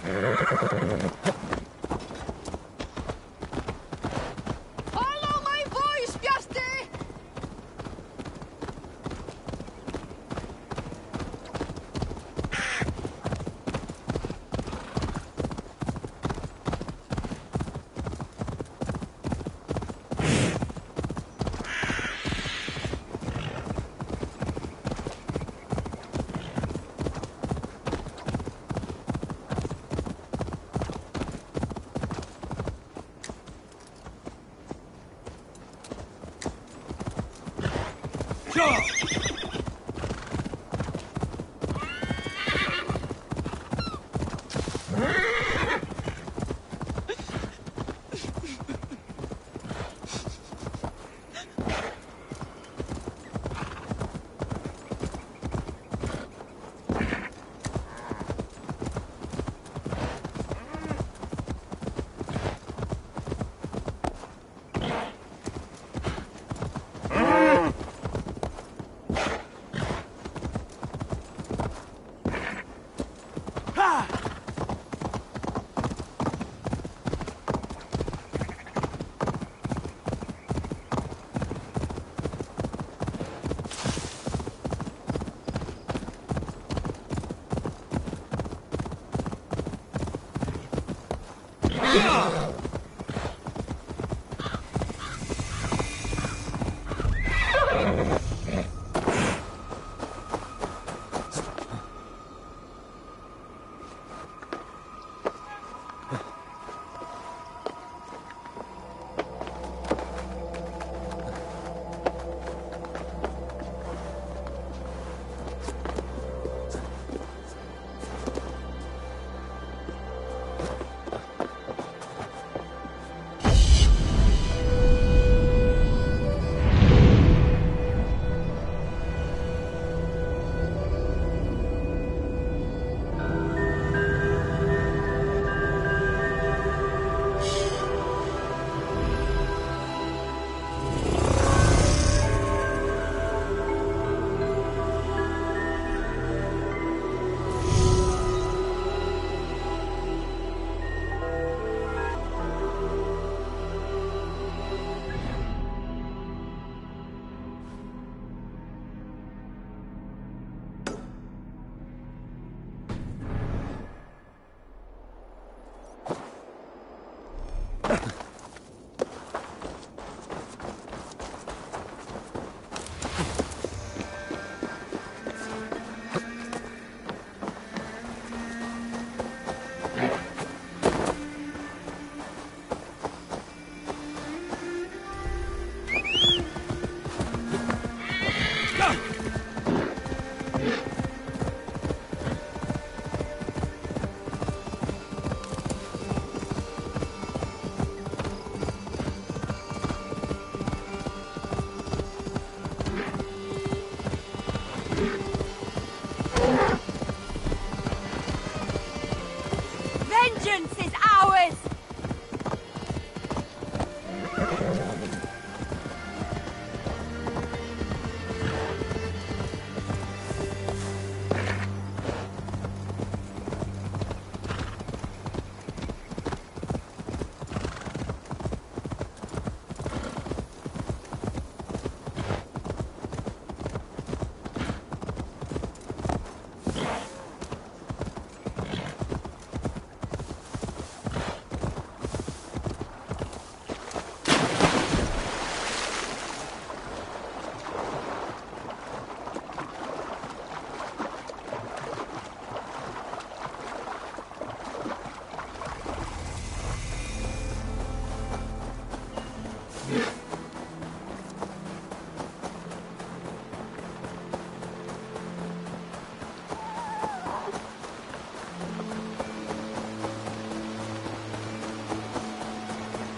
Follow my voice, Bjarti! Vengeance is ours!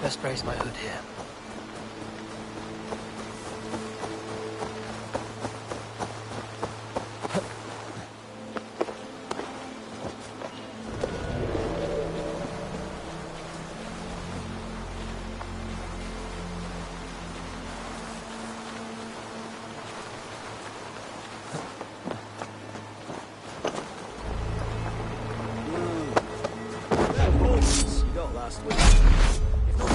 Best raise my hood here. You got last week. If not,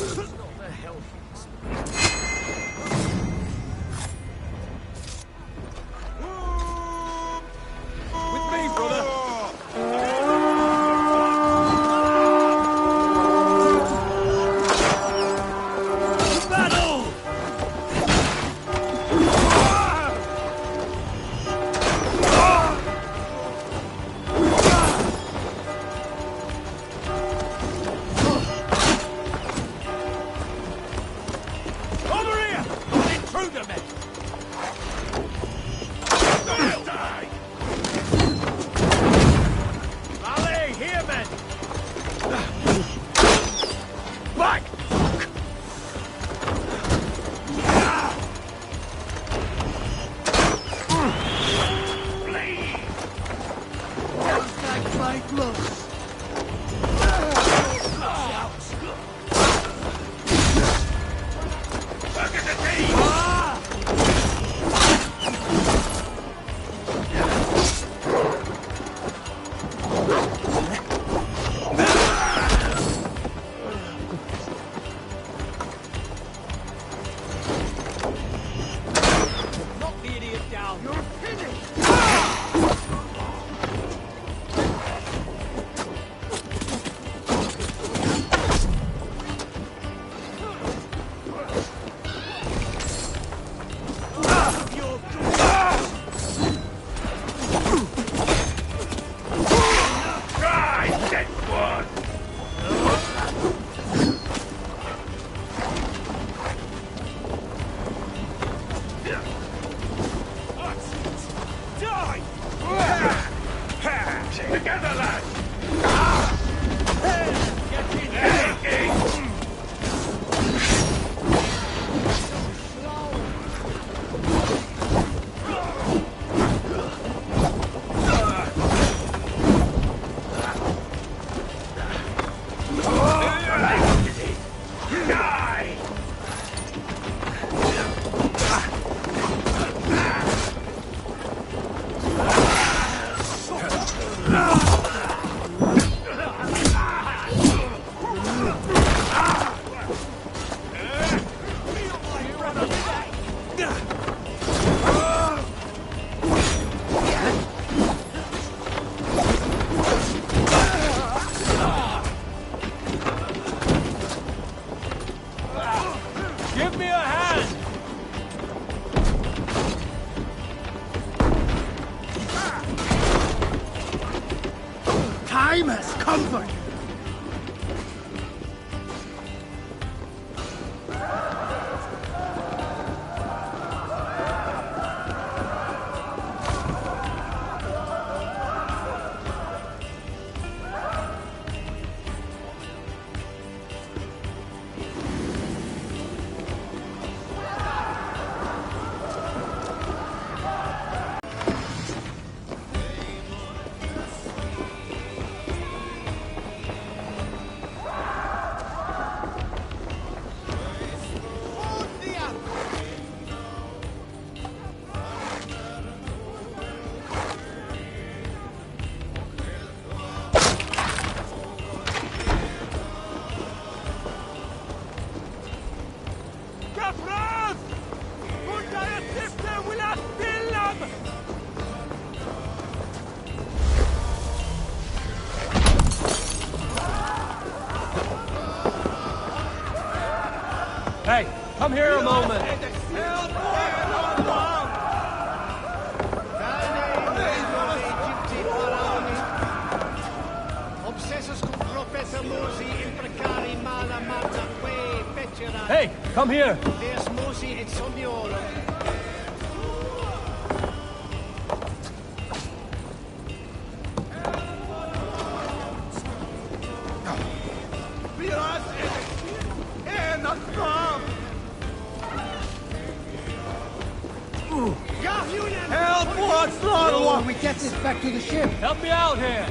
it's not the hell with me, brother. Time has come for you. Hey, come here a moment. Hey, come here. Help! What's wrong? We get this back to the ship. Help me out here.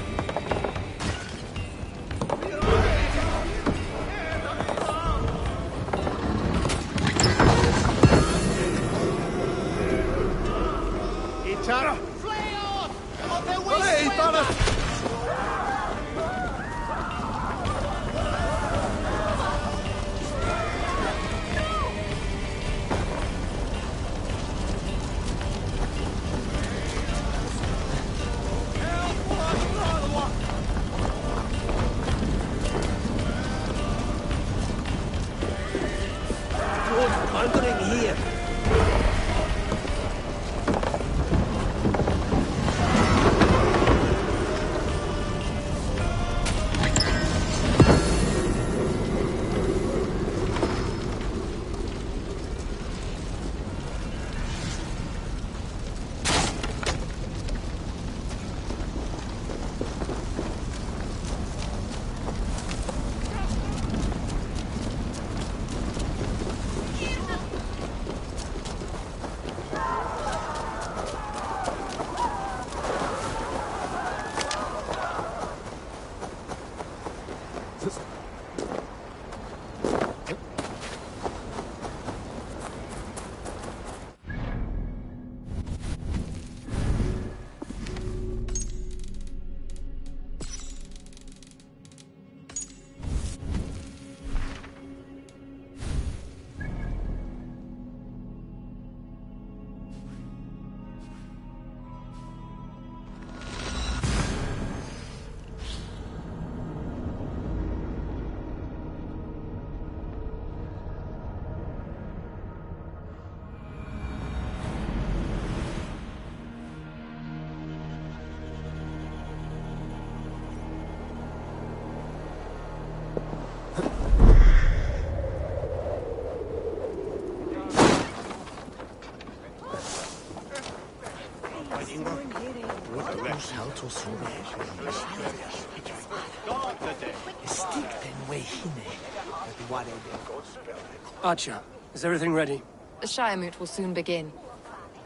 Archer, is everything ready? The Shiremoot will soon begin.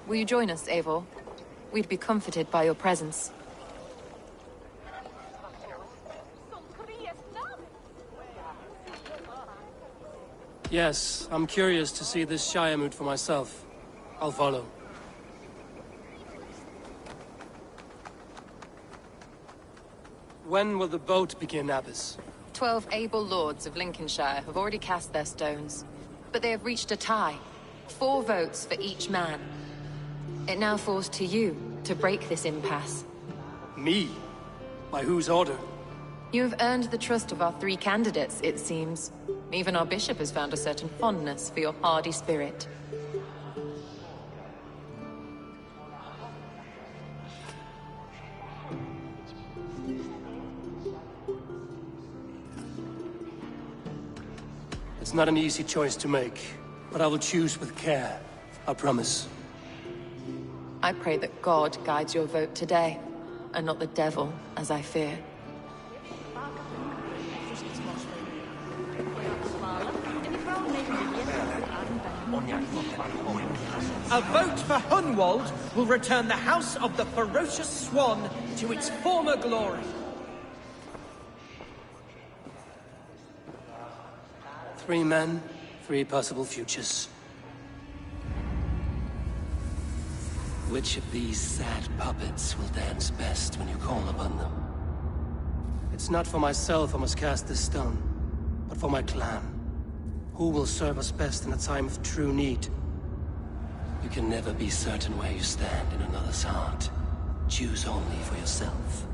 Will you join us, Eivor? We'd be comforted by your presence. Yes, I'm curious to see this Shiremoot for myself. I'll follow. When will the boat begin, Abbess? 12 able lords of Lincolnshire have already cast their stones, but they have reached a tie. 4 votes for each man. It now falls to you to break this impasse. Me? By whose order? You have earned the trust of our 3 candidates, it seems. Even our bishop has found a certain fondness for your hardy spirit. It's not an easy choice to make, but I will choose with care. I promise. I pray that God guides your vote today, and not the devil, as I fear. A vote for Hunwald will return the House of the Ferocious Swan to its former glory. 3 men, 3 possible futures. Which of these sad puppets will dance best when you call upon them? It's not for myself I must cast this stone, but for my clan. Who will serve us best in a time of true need? You can never be certain where you stand in another's heart. Choose only for yourself.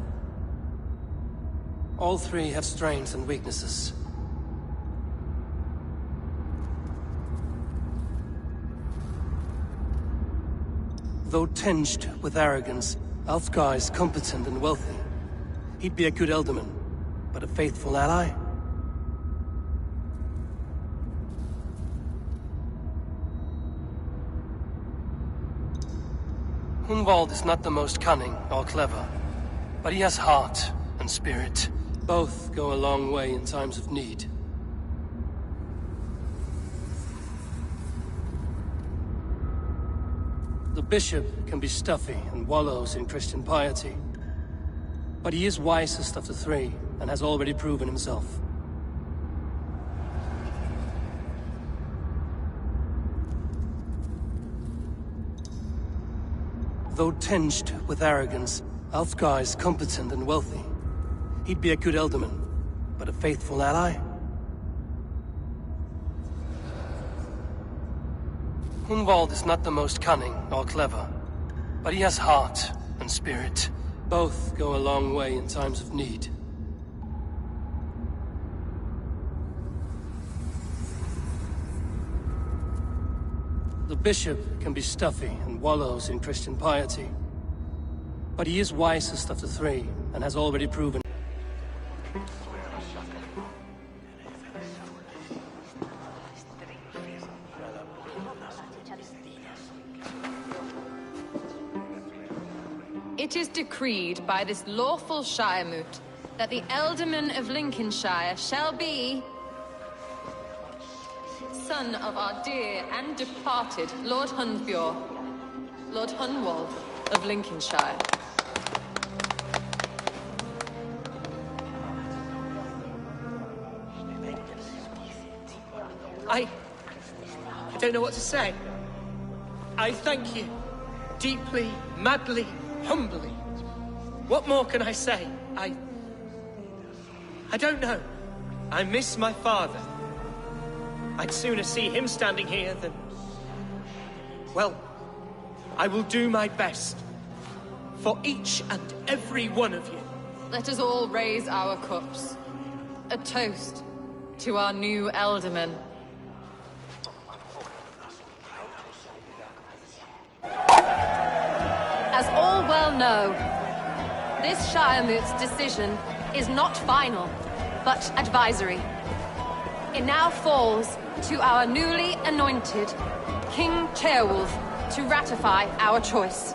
All 3 have strengths and weaknesses. Though tinged with arrogance, Alfgar is competent and wealthy. He'd be a good Elderman, but a faithful ally? Hunwald is not the most cunning or clever, but he has heart and spirit. Both go a long way in times of need. The bishop can be stuffy and wallows in Christian piety, but he is wisest of the 3 and has already proven himself. Though tinged with arrogance, Alfgar is competent and wealthy. He'd be a good Elderman, but a faithful ally? Hunwald is not the most cunning or clever, but he has heart and spirit. Both go a long way in times of need. The bishop can be stuffy and wallows in Christian piety, but he is wisest of the 3 and has already proven. It is decreed by this lawful Shiremoot that the Ealdorman of Lincolnshire shall be... son of our dear and departed Lord Hunbjorn, Lord Hunwald of Lincolnshire. I don't know what to say. I thank you. Deeply, madly, humbly. What more can I say? I don't know. I miss my father. I'd sooner see him standing here than... Well, I will do my best. For each and every one of you. Let us all raise our cups. A toast to our new Ealdorman. As all well know, this Shiremoot's decision is not final, but advisory. It now falls to our newly anointed King Ceolwulf to ratify our choice.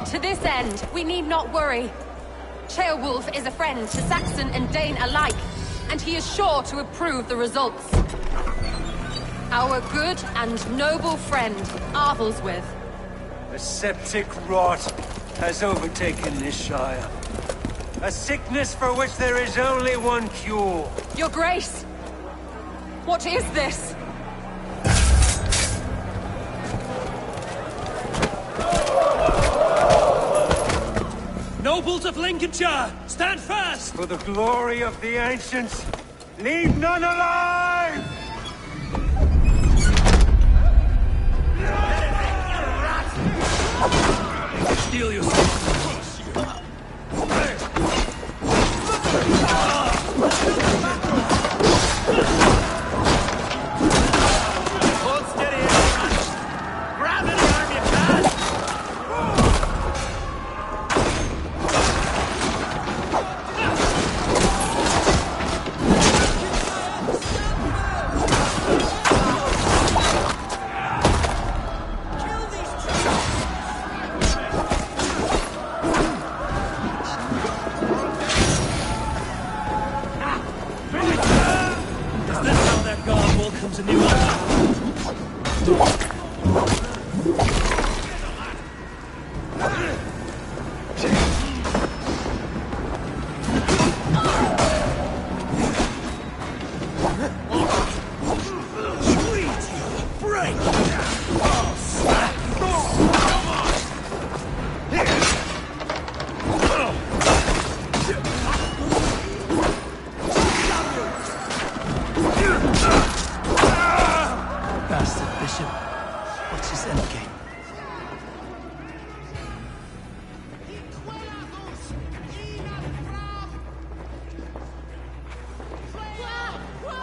To this end, we need not worry. Ceolwulf is a friend to Saxon and Dane alike, and he is sure to approve the results. Our good and noble friend, Arthelswith. A septic rot has overtaken this Shire. A sickness for which there is only one cure. Your Grace! What is this? Nobles of Lincolnshire, stand fast! For the glory of the ancients, leave none alive! Steel yourself. Hold steady, everyone! Grab any arm you can! Is this how their god welcomes a new ally? Bastard bishop. What's his endgame?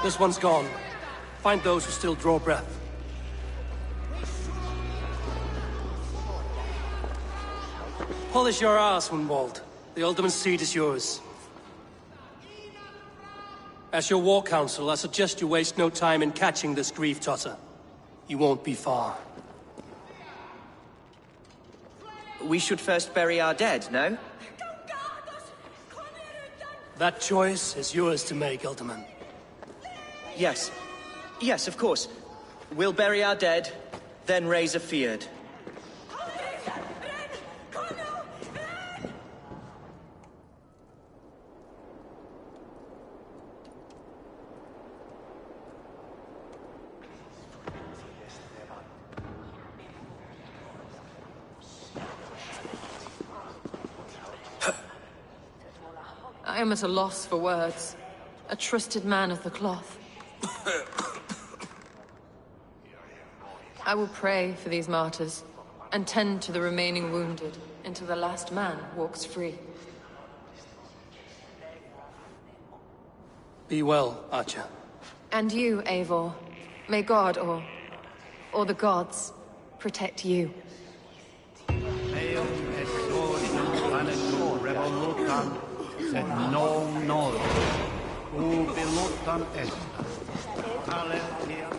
This one's gone. Find those who still draw breath. Polish your ass, Hunwald. The Alderman's seat is yours. As your war council, I suggest you waste no time in catching this grief-totter. You won't be far. We should first bury our dead, no? That choice is yours to make, Alderman. Yes. Yes, of course. We'll bury our dead, then raise a feard. I am at a loss for words. A trusted man of the cloth. I will pray for these martyrs, and tend to the remaining wounded, until the last man walks free. Be well, Archer. And you, Eivor. May God, or the gods, protect you. Eum et sorium planetum revolutam, sed non nolo. Ubi lutam est. Alleluia.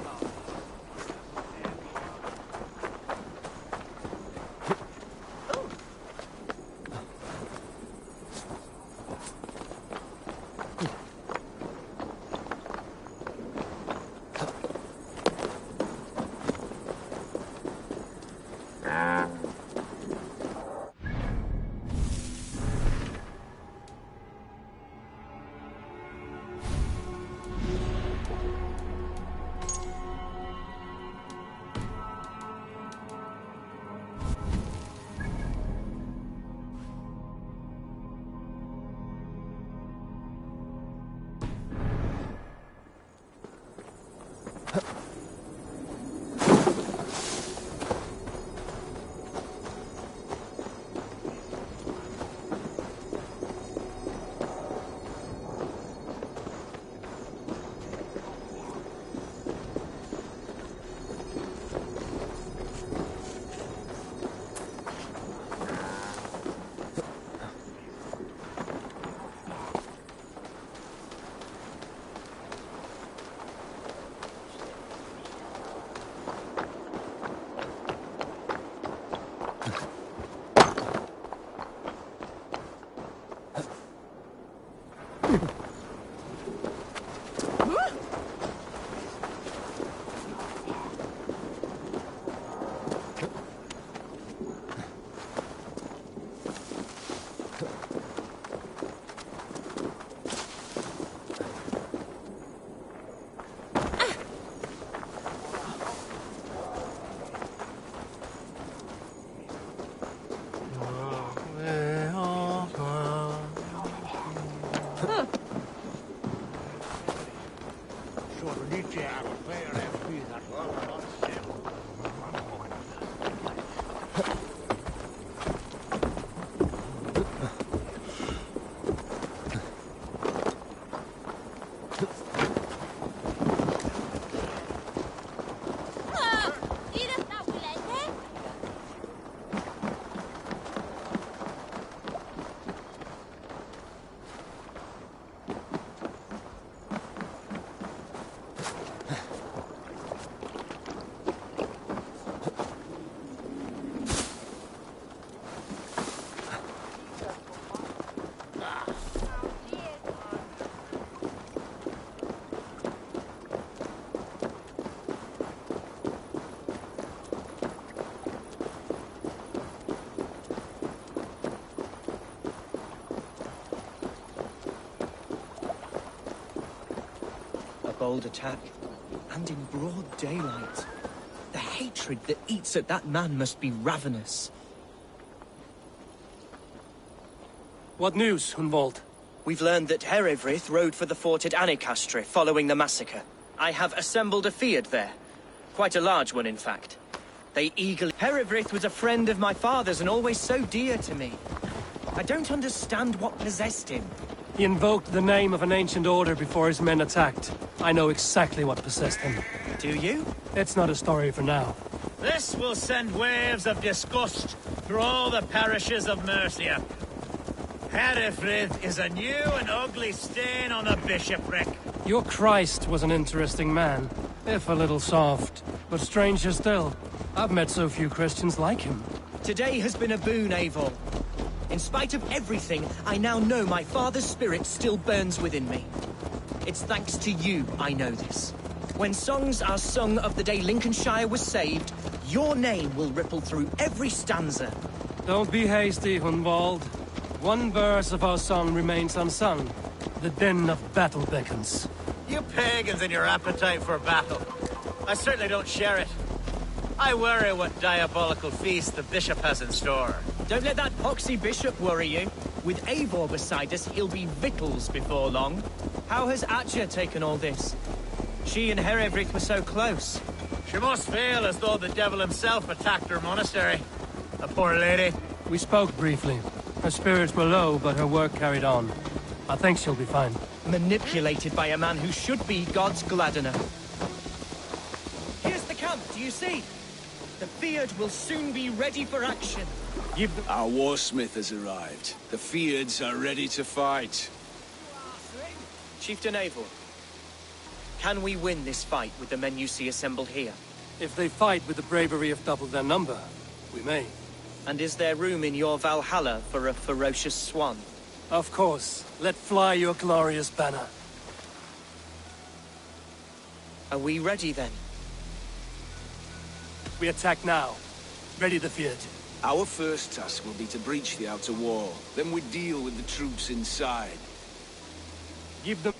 Bold attack, and in broad daylight. The hatred that eats at that man must be ravenous. What news, Hunwald? We've learned that Herewrith rode for the fort at Annikastre following the massacre. I have assembled a field there. Quite a large one, in fact. They eagerly... Herewrith was a friend of my father's and always so dear to me. I don't understand what possessed him. He invoked the name of an ancient order before his men attacked. I know exactly what possessed him. Do you? It's not a story for now. This will send waves of disgust through all the parishes of Mercia. Herefrith is a new and ugly stain on the bishopric. Your Christ was an interesting man, if a little soft. But stranger still, I've met so few Christians like him. Today has been a boon, Eivor. In spite of everything, I now know my father's spirit still burns within me. It's thanks to you I know this. When songs are sung of the day Lincolnshire was saved, your name will ripple through every stanza. Don't be hasty, Hunwald. One verse of our song remains unsung. The din of battle beckons. You pagans and your appetite for battle. I certainly don't share it. I worry what diabolical feast the bishop has in store. Don't let that poxy bishop worry you. With Eivor beside us, he'll be victuals before long. How has Atja taken all this? She and Herewrith were so close. She must feel as though the devil himself attacked her monastery. The poor lady. We spoke briefly. Her spirits were low, but her work carried on. I think she'll be fine. Manipulated by a man who should be God's gladdener. Here's the camp, do you see? The Fyrd will soon be ready for action. Our warsmith has arrived. The Fyrds are ready to fight. Chieftain Eivor, can we win this fight with the men you see assembled here? If they fight with the bravery of double their number, we may. And is there room in your Valhalla for a ferocious swan? Of course. Let fly your glorious banner. Are we ready then? We attack now. Ready the Fyrd. Our first task will be to breach the outer wall. Then we deal with the troops inside. Give them...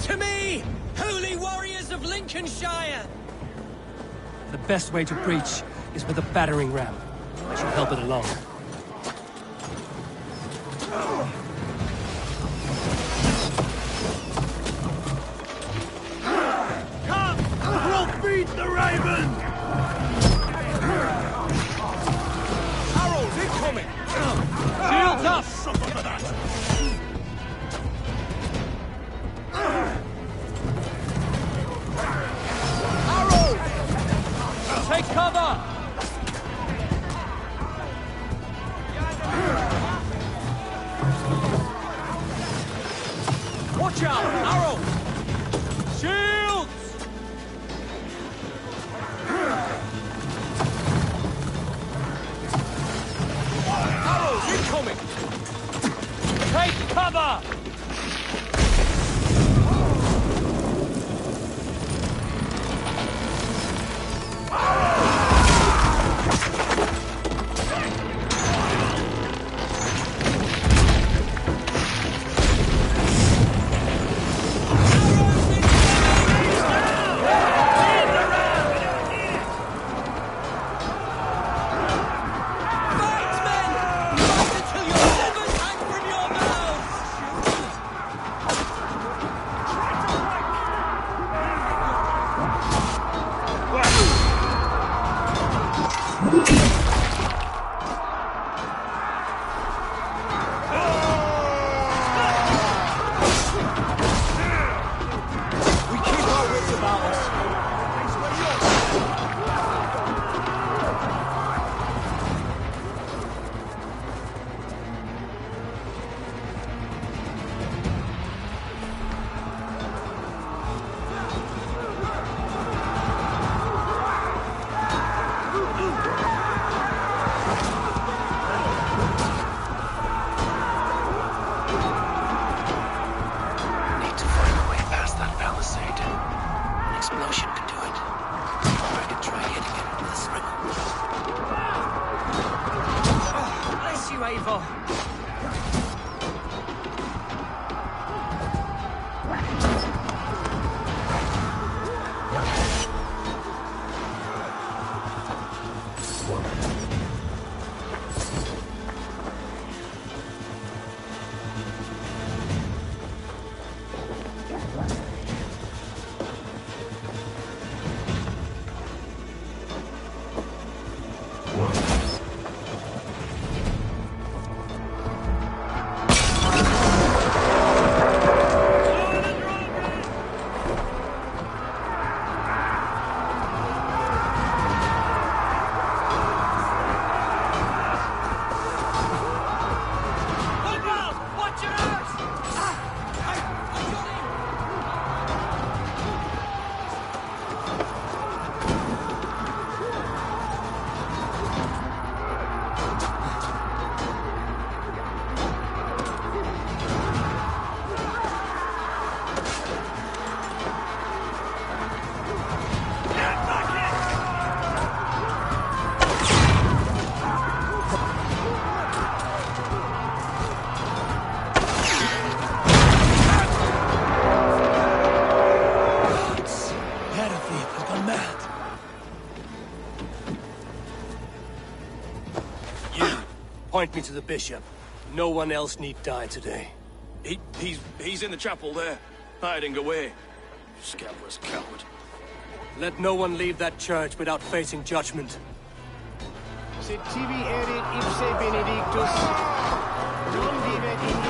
To me, holy warriors of Lincolnshire! The best way to breach is with a battering ram. I shall help it along. Come! We'll beat the Raven! Arrows incoming! cover! Point me to the bishop. No one else need die today. He's in the chapel there, hiding away. Scandalous coward. Let no one leave that church without facing judgment. Sed tibi erit ipse benedictus, non vivet in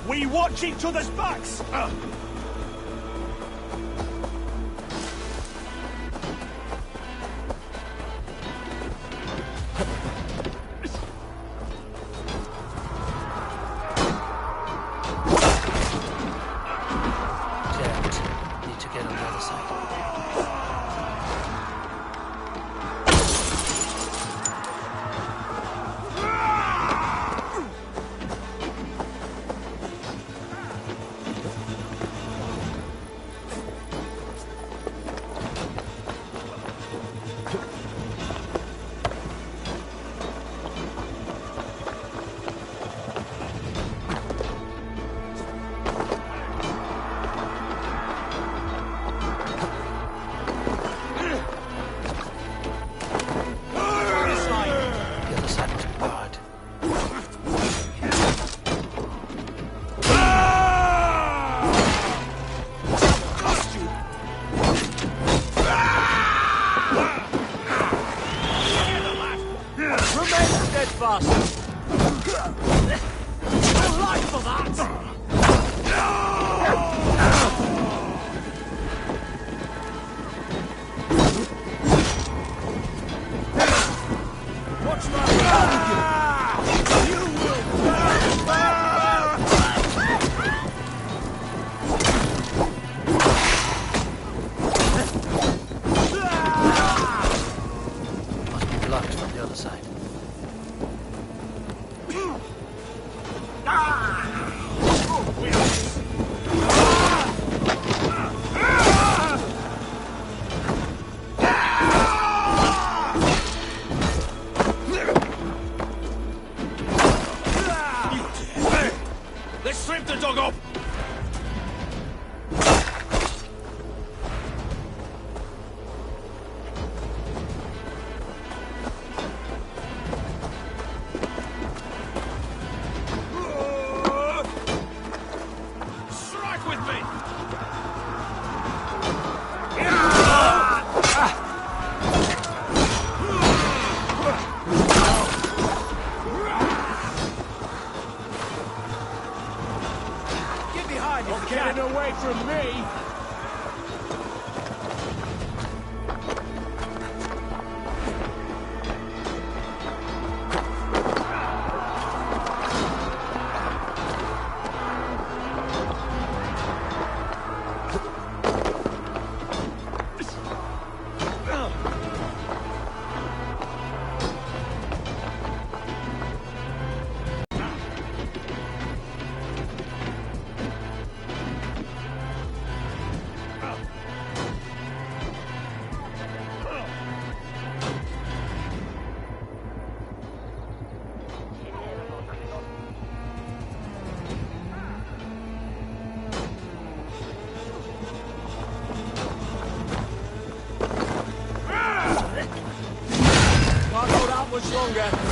We watch each other's backs! Need to get on the other side. much longer.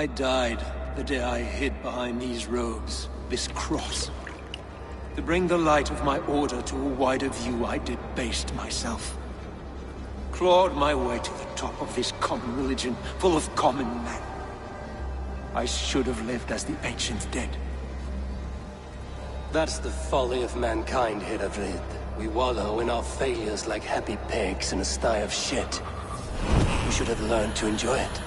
I died the day I hid behind these robes, this cross. To bring the light of my order to a wider view, I debased myself. Clawed my way to the top of this common religion, full of common men. I should have lived as the ancients did. That's the folly of mankind, Hedavrid. We wallow in our failures like happy pigs in a sty of shit. We should have learned to enjoy it.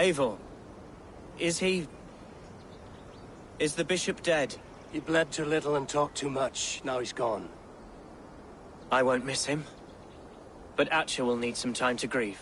Eivor, is he... Is the bishop dead? He bled too little and talked too much. Now he's gone. I won't miss him. But Atcha will need some time to grieve.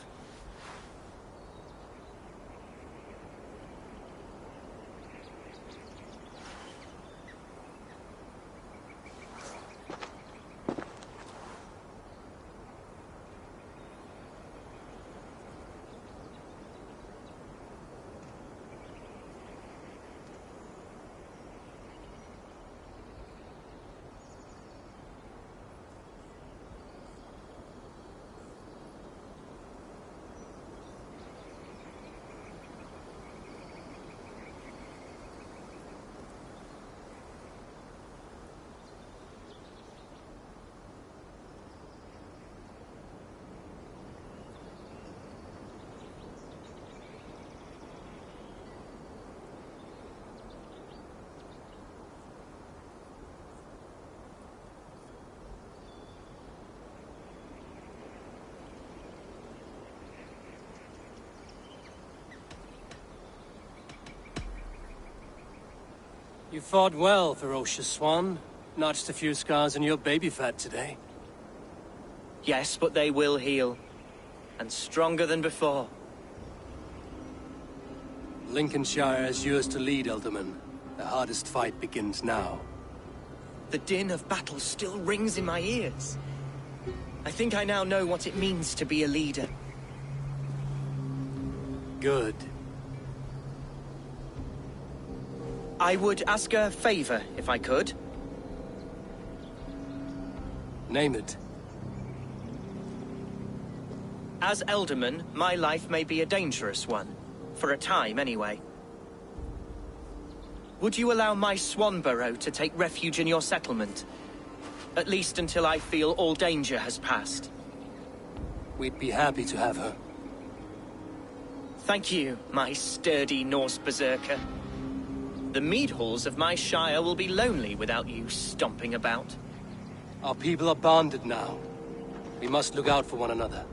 You fought well, ferocious swan. Notched a few scars on your baby fat today. Yes, but they will heal. And stronger than before. Lincolnshire is yours to lead, Elderman. The hardest fight begins now. The din of battle still rings in my ears. I think I now know what it means to be a leader. Good. I would ask a favor, if I could. Name it. As Elderman, my life may be a dangerous one. For a time, anyway. Would you allow my Swanborough to take refuge in your settlement? At least until I feel all danger has passed. We'd be happy to have her. Thank you, my sturdy Norse berserker. The mead halls of my shire will be lonely without you stomping about. Our people are bonded now. We must look out for one another.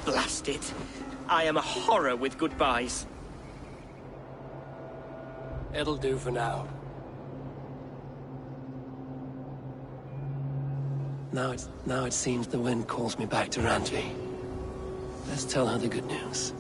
Blast it. I am a horror with goodbyes. It'll do for now. Now it seems the wind calls me back to Rantry. Let's tell her the good news.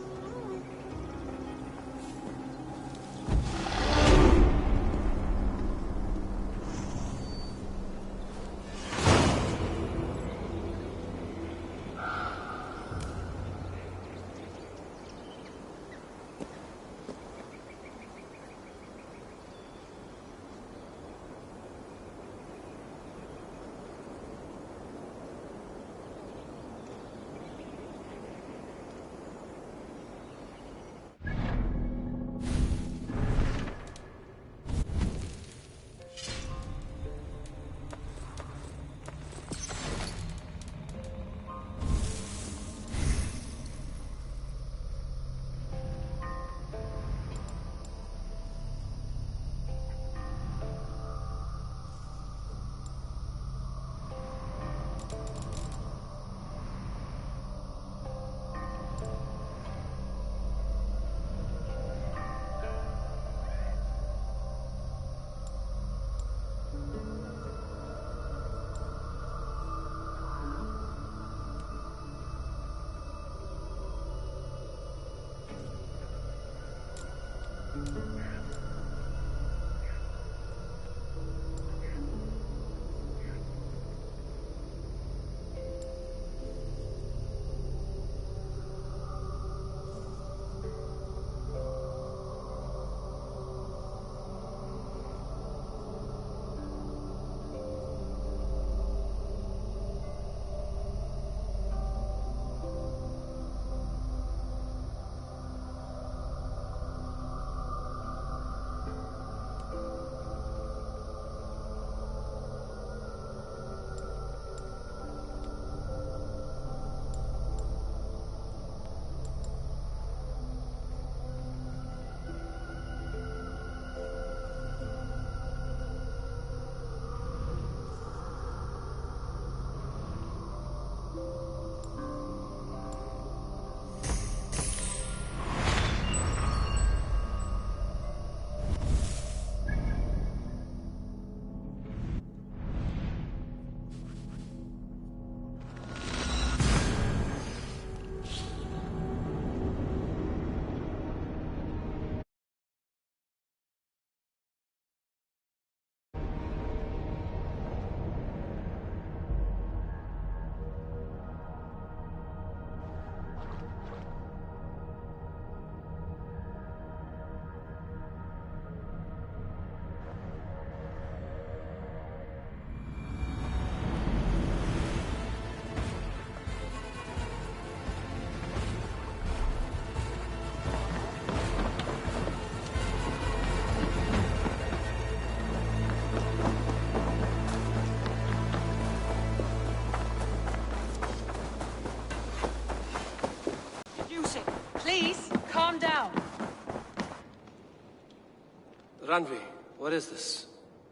Ranvi, what is this?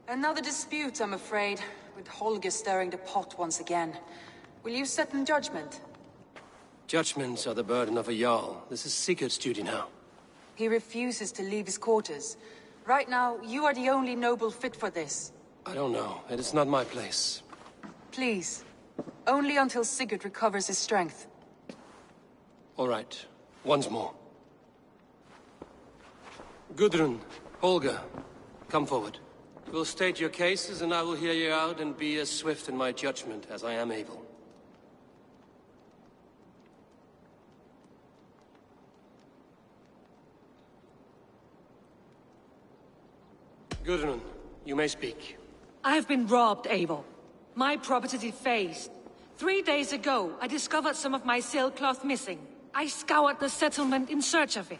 Another dispute, I'm afraid, with Holger stirring the pot once again. Will you sit in judgment? Judgments are the burden of a Jarl. This is Sigurd's duty now. He refuses to leave his quarters. Right now, you are the only noble fit for this. I don't know. It is not my place. Please. Only until Sigurd recovers his strength. All right. Once more. Gudrun, Holger, come forward. You will state your cases, and I will hear you out and be as swift in my judgment as I am able. Gudrun, you may speak. I've been robbed, Eivor. My property defaced. 3 days ago, I discovered some of my sailcloth missing. I scoured the settlement in search of it.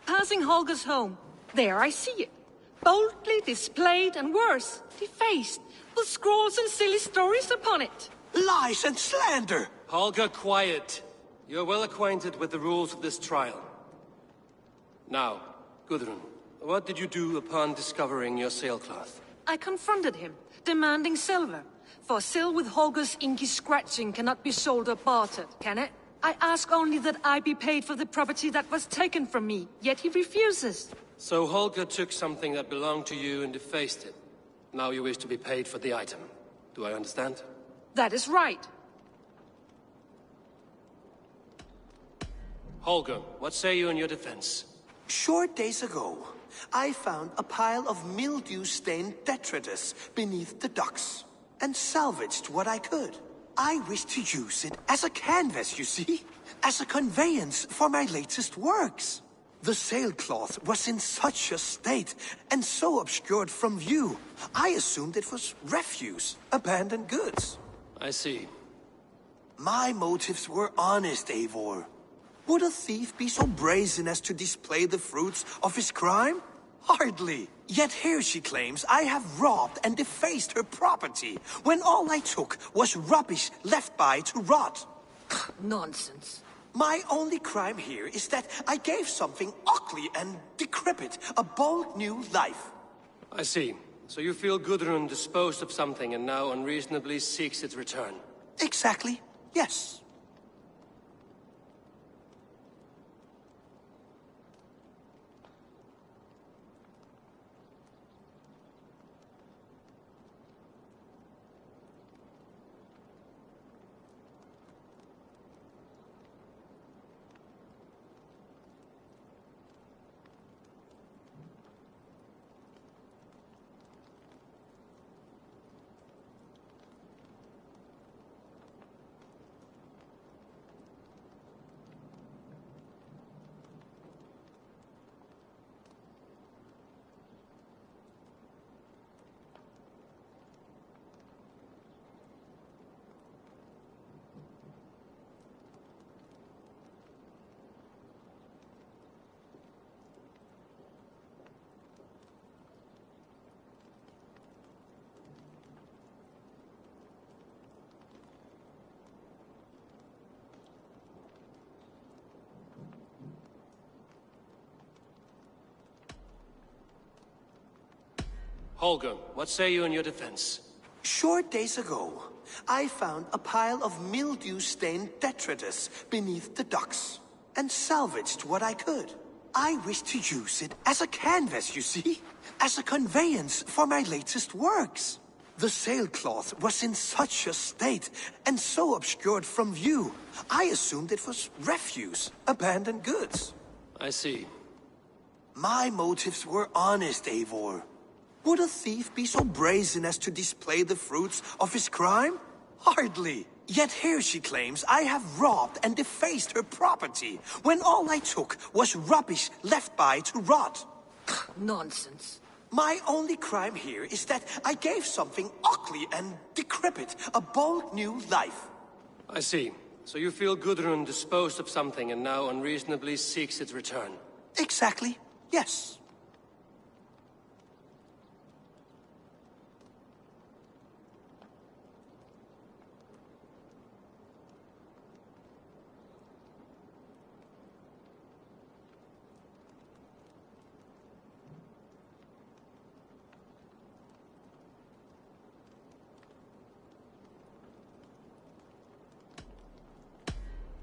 Passing Holger's home, there I see it. Boldly displayed and worse, defaced, with scrawls and silly stories upon it. Lies and slander! Holger, quiet. You're well acquainted with the rules of this trial. Now, Gudrun, what did you do upon discovering your sailcloth? I confronted him, demanding silver. For sil with Holger's inky scratching cannot be sold or bartered, can it? I ask only that I be paid for the property that was taken from me, yet he refuses. So Holger took something that belonged to you and defaced it. Now you wish to be paid for the item. Do I understand? That is right. Holger, what say you in your defense? Short days ago, I found a pile of mildew-stained detritus beneath the docks, and salvaged what I could. I wish to use it as a canvas, you see? As a conveyance for my latest works. The sailcloth was in such a state, and so obscured from view, I assumed it was refuse, abandoned goods. I see. My motives were honest, Eivor. Would a thief be so brazen as to display the fruits of his crime? Hardly. Yet here she claims I have robbed and defaced her property, when all I took was rubbish left by to rot. Nonsense. My only crime here is that I gave something ugly and decrepit a bold new life. I see. So you feel Gudrun disposed of something and now unreasonably seeks its return? Exactly. Yes. Holger, what say you in your defense? Short days ago, I found a pile of mildew-stained detritus beneath the docks, and salvaged what I could. I wish to use it as a canvas, you see? As a conveyance for my latest works. The sailcloth was in such a state, and so obscured from view, I assumed it was refuse, abandoned goods. I see. My motives were honest, Eivor. Would a thief be so brazen as to display the fruits of his crime? Hardly. Yet here she claims I have robbed and defaced her property, when all I took was rubbish left by to rot. Nonsense. My only crime here is that I gave something ugly and decrepit a bold new life. I see. So you feel Gudrun disposed of something and now unreasonably seeks its return? Exactly. Yes.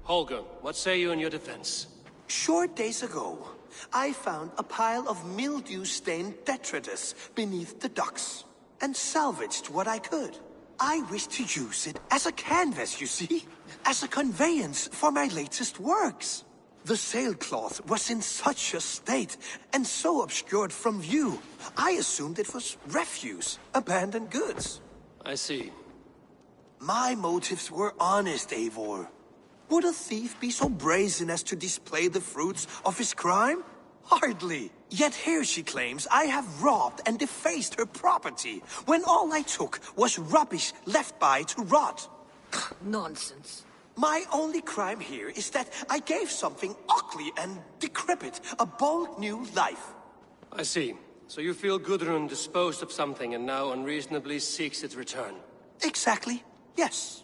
Holger, what say you in your defense? Short days ago, I found a pile of mildew-stained detritus beneath the docks, and salvaged what I could. I wish to use it as a canvas, you see? As a conveyance for my latest works. The sailcloth was in such a state, and so obscured from view, I assumed it was refuse, abandoned goods. I see. My motives were honest, Eivor. Would a thief be so brazen as to display the fruits of his crime? Hardly. Yet here she claims I have robbed and defaced her property, when all I took was rubbish left by to rot. Nonsense. My only crime here is that I gave something ugly and decrepit a bold new life. I see. So you feel Gudrun disposed of something and now unreasonably seeks its return? Exactly. Yes.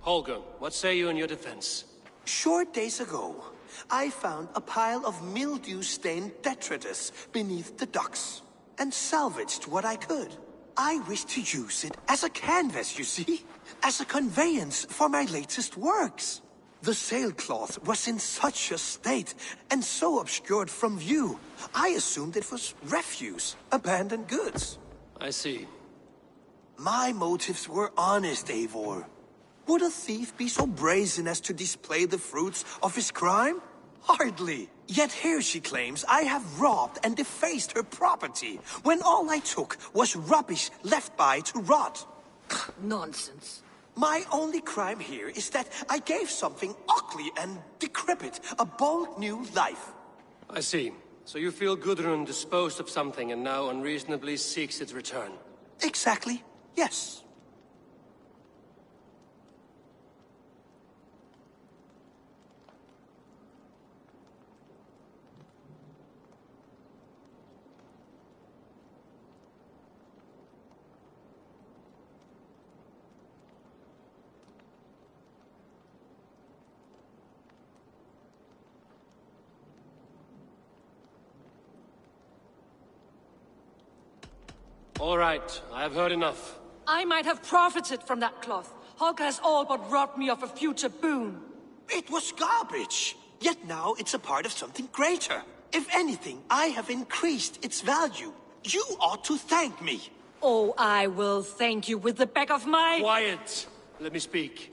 Holger, what say you in your defense? Short days ago, I found a pile of mildew-stained detritus beneath the docks, and salvaged what I could. I wish to use it as a canvas, you see? As a conveyance for my latest works. The sailcloth was in such a state, and so obscured from view, I assumed it was refuse, abandoned goods. I see. My motives were honest, Eivor. Would a thief be so brazen as to display the fruits of his crime? Hardly. Yet here she claims I have robbed and defaced her property, when all I took was rubbish left by to rot. Nonsense. My only crime here is that I gave something ugly and decrepit a bold new life. I see. So you feel Gudrun disposed of something and now unreasonably seeks its return? Exactly. Yes. All right, I have heard enough. I might have profited from that cloth. Holger has all but robbed me of a future boon. It was garbage. Yet now it's a part of something greater. If anything, I have increased its value. You ought to thank me. Oh, I will thank you with the back of my... Quiet! Let me speak.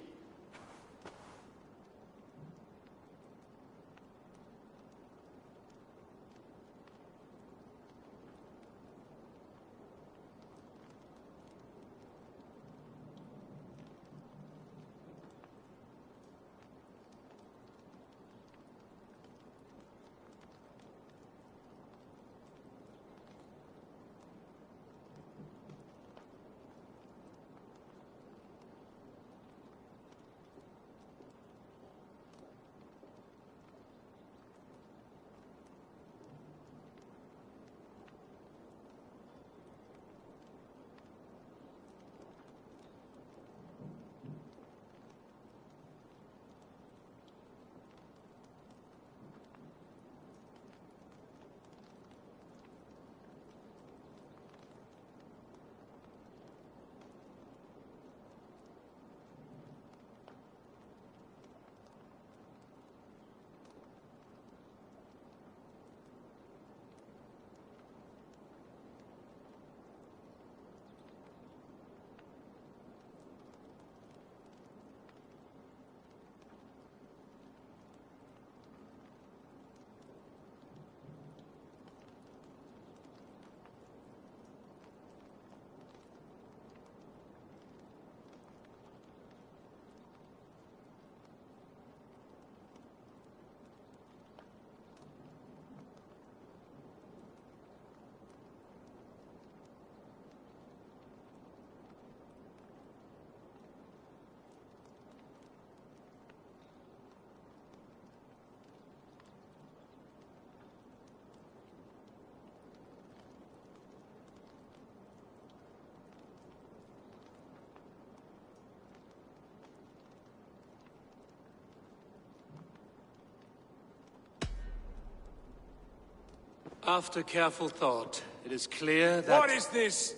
After careful thought, it is clear that... What is this?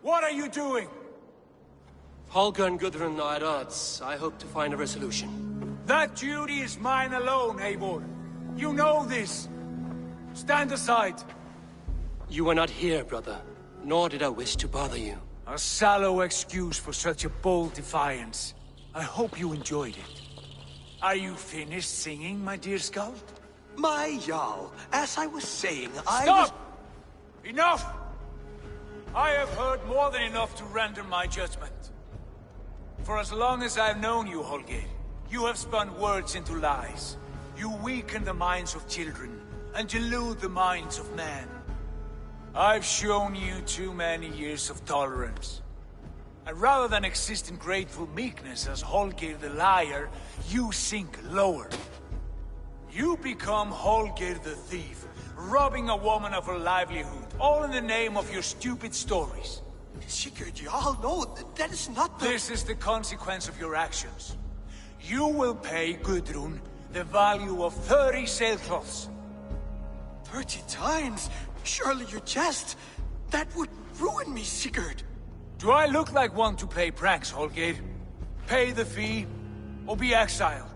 What are you doing? Holger and Gudrun are at odds. I hope to find a resolution. That duty is mine alone, Eivor. You know this. Stand aside. You were not here, brother. Nor did I wish to bother you. A sallow excuse for such a bold defiance. I hope you enjoyed it. Are you finished singing, my dear Skald? My Jarl, as I was saying, Stop! Enough! I have heard more than enough to render my judgment. For as long as I've known you, Holger, you have spun words into lies. You weaken the minds of children, and delude the minds of men. I've shown you too many years of tolerance. And rather than exist in grateful meekness as Holger the liar, you sink lower. You become Holger the thief, robbing a woman of her livelihood, all in the name of your stupid stories. Sigurd, Jarl, no, that is not the... This is the consequence of your actions. You will pay Gudrun the value of 30 sailcloths. 30 times? Surely you jest. That would ruin me, Sigurd. Do I look like one to play pranks, Holger? Pay the fee, or be exiled.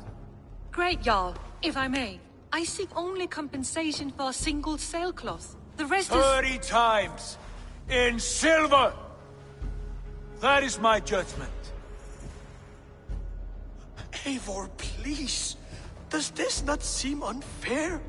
Great, Jarl. If I may, I seek only compensation for a single sailcloth. The rest is... 30 times! In silver! That is my judgment. Eivor, please. Does this not seem unfair?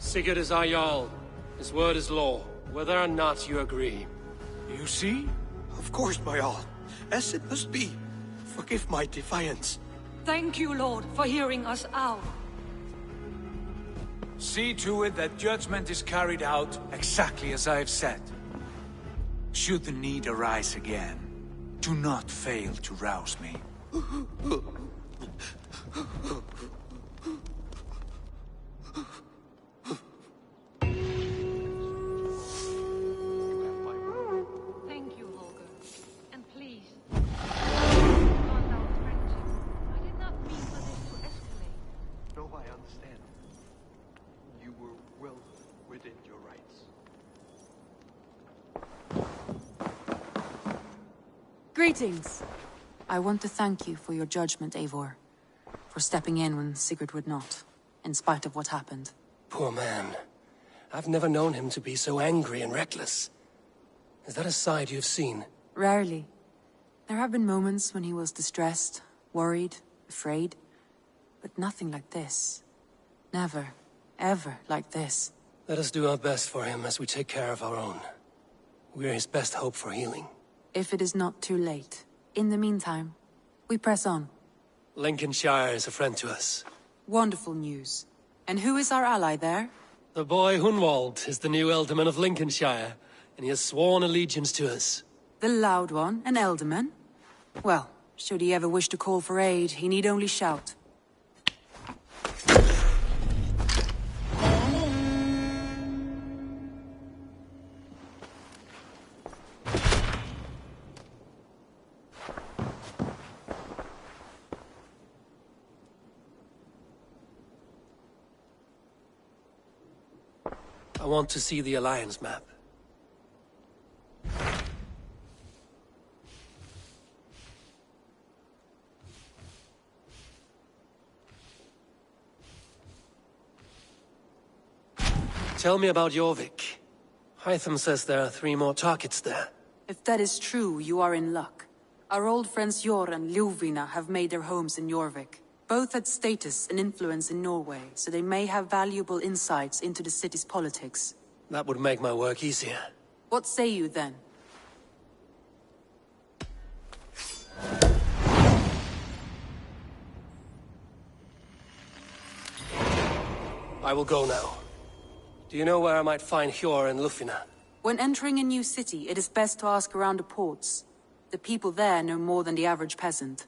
Sigurd is our Jarl. His word is law, whether or not you agree. You see? Of course, my Jarl. As it must be. Forgive my defiance. Thank you, Lord, for hearing us out. See to it that judgment is carried out exactly as I have said. Should the need arise again, do not fail to rouse me. Greetings. I want to thank you for your judgment, Eivor. For stepping in when Sigurd would not, in spite of what happened. Poor man. I've never known him to be so angry and reckless. Is that a side you've seen? Rarely. There have been moments when he was distressed, worried, afraid. But nothing like this. Never, ever like this. Let us do our best for him as we take care of our own. We're his best hope for healing. If it is not too late. In the meantime, we press on. Lincolnshire is a friend to us. Wonderful news. And who is our ally there? The boy Hunwald is the new Ealdorman of Lincolnshire, and he has sworn allegiance to us. The loud one, an Ealdorman? Well, should he ever wish to call for aid, he need only shout. I want to see the Alliance map. Tell me about Jorvik. Hytham says there are 3 more targets there. If that is true, you are in luck. Our old friends Jor and Ljuvina have made their homes in Jorvik. Both had status and influence in Norway, so they may have valuable insights into the city's politics. That would make my work easier. What say you then? I will go now. Do you know where I might find Hjor and Lufina? When entering a new city, it is best to ask around the ports. The people there know more than the average peasant.